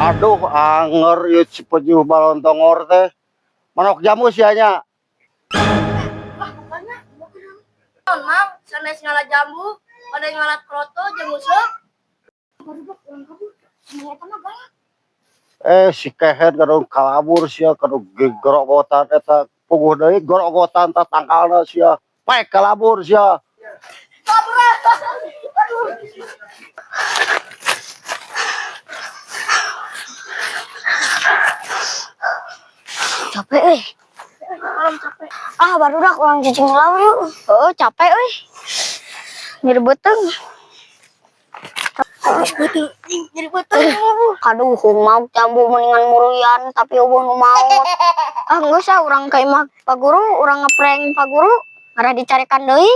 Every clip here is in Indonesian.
Aduh, anger yuk si pejuh balon tongor teh. Manok jamu sianya. Bukannya non mang sanes ngalah jambu pada ngalah kroto jamu sok Si kehet kadang kalabur sia kadang gerogotan eta puguh deui gerogotan ta tangkalna sia. Paek kalabur sia. Capek malam capek. baru dah kurang cicing lawan yuk. Oh capek nyeri beteng. Jadi betul. Aduh mau jambu mendingan murian tapi ubah nu maut. Enggak usah orang kayak mah Pak Guru orang ngeprank Pak Guru ada dicarikan deui.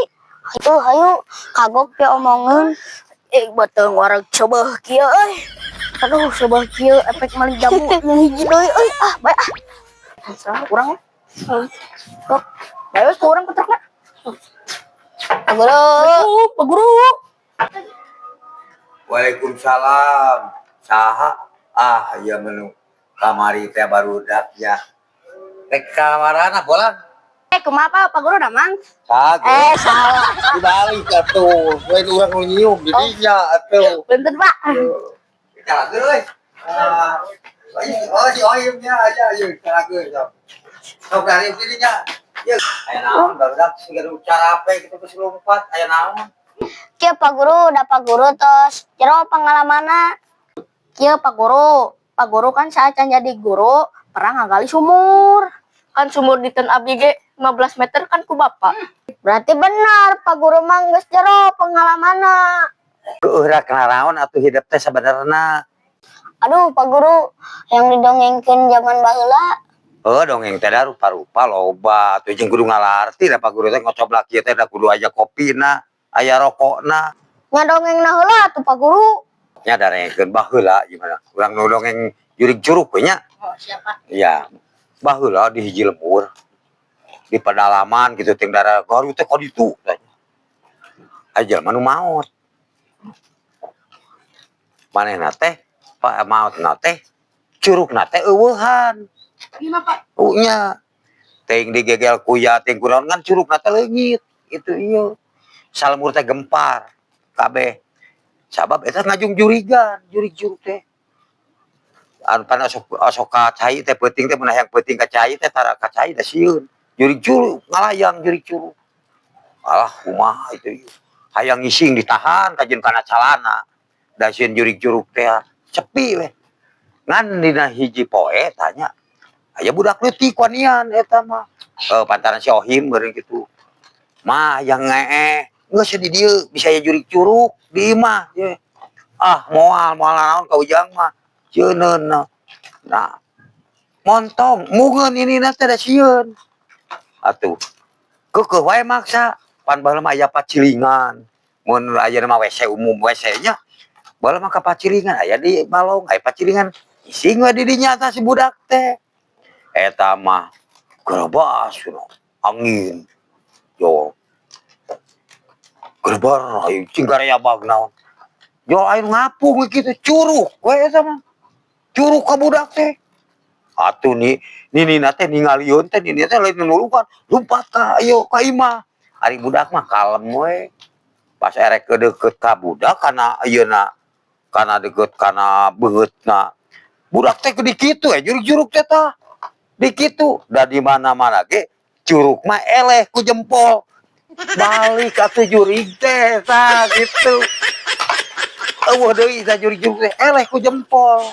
Itu hayu kagok ya omongan. Beteng warag coba kieu Aduh coba kieu efek mali jambu hiji deui bae salah kurang ya. Kok Bae wes kurang petrukna. Pak Guru Pak Guru. Waalaikumsalam. Saha? Ya menu kamari teh barudak ya. Rek kamarana bolang. kumaha Pak Guru damang? Kagak. Salah. Dibalik atuh. Lain urang nu nyium di dinya atuh. Punten Pak. Calakeun euy. Si Oyemnya aja ayo calakeun sok. Sok dari dinya. Ye, aya naon barudak siga cara apa gitu geus lompat aya naon? Kieu Pak Guru, da Pak Guru tos jero pengalamanna. Kieu Pak Guru kan saat jadi guru pernah ngagali sumur. Kan sumur di ten abdi ge 15 meter kan ku bapak. Berarti benar Pak Guru mah geus jero pengalamanna. Ulah kenaraon atuh hidup teh sabenerna. Aduh Pak Guru yang didongengkeun zaman baheula. Dongeng teh da rupa-rupa loba atuh jeung kudu ngalarti da Pak Guru teh ngocoblak kieu teh da kudu aya kopina, aya rokokna. Nya dongengna heula tuh Pak Guru. Nya darengkeun baheula gimana? Urang nu dongeng jurig curug we nya. Oh, siapa? Iya. Baheula di hiji lembur. Di pedalaman gitu teh dara Garut teh ka ditu tanya. Aja manu maot. Manehna teh Pak maotna teh curugna teh eueuhan. Gimana Pak? Nya ting digegel kuya ting kunaon kan curugna teh leungit itu ieu. Salemur teh gempar kabeh. Sabab eta ngajung jurigan, jurig curug teh. Anu pan osok ka cai teh peuting teh meunah yang peuting ka cai teh tara ka cai da sieun. Jurig curug ngalayang jurig curug. Alah kumaha itu ieu. Hayang ngising ditahan kajeun kana calana. Da sieun jurig curug teh sepi we. Ngan dina hiji poe tanya aya budak leutik wanian eta mah. Pantaran si Ohim beureun kitu. Mah yang ngee, geus di dieu bisa aya jurig curug di imah ye. Moal naon ka ujang mah. Ceuneun. Nah, montong mungeun ini teh da sieun. Atuh. Keukeuh wae maksa. Pan baheula mah aya pacilingan. Mun aya mah WC umum WC nya. Baheula mah ka pacilingan aya di balong, aya pacilingan. Ising we di dinya tah si budak teh. Eta mah gerabas angin yo gerbar ayo cinggaraya bag naon yo air ngapung kitu curug we eta mah curug ka budak teh atuh nina teh ningalieun teh nini teh lain nulungan lumpat ka ayo ka imah ari budak mah kalem we pas erek ke deukeut ka budak kana ayeuna kana deukeut kana beungeutna budak teh gede kitu jurug-jurug teh tah di kitu da di mana-mana ge curug mah eleh ku jempol balik atuh jurig teh tah gitu eueuh deui sa jurig-jurig teh eleh ku jempol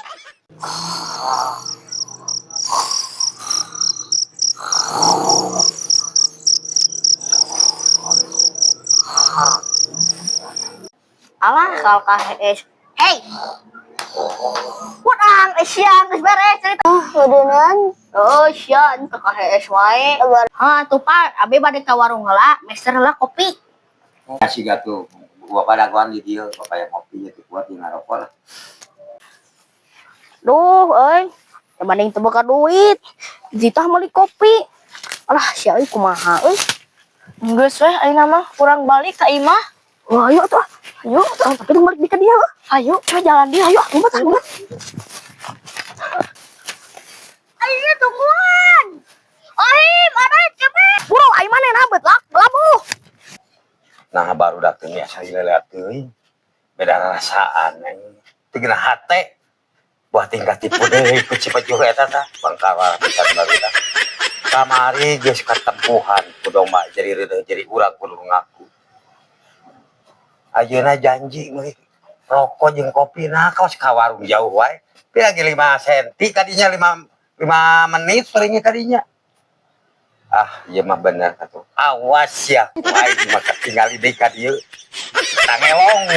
Alah kal KHS. Hey. Kurang siang geus beres cerita. Heudeungan. Oh, sian ke KHS wae. Tuh Pak, abi bade ka warung heula, mester heula kopi. kasih gatuh gua pada gua di dieu papaya kopi itu kuat di ngarokok lah Duh banding teu boga duit. Ditah meuli kopi. Alah sia euy kumaha euy. Geus weh ayeuna mah kurang balik ka imah. Wah ayo tuh. Ayo, tapi balik di ka dia. Ayo, coba jalan dia, ayo, ngumpet. Ayo tungguan. Ahim, ada cepet. Buru, ayo mana nabet lah, labu. Nah baru datang ya saya lihat tuh beda rasaan nih tinggal hati buat tingkat tipu deh cepat juga ya tata bangkara bisa baru dah kamari geus ketempuhan kudu mah jadi urang kudu ngaku ayeuna janji meuli rokok jeung kopi nah kaos ka warung jauh wae lagi 5 senti kadinya 5 menit palingnya kadinya. Ah, iya mah bener atuh. Awas ya, wae mah ketinggali deui ka dieu. Tangelong.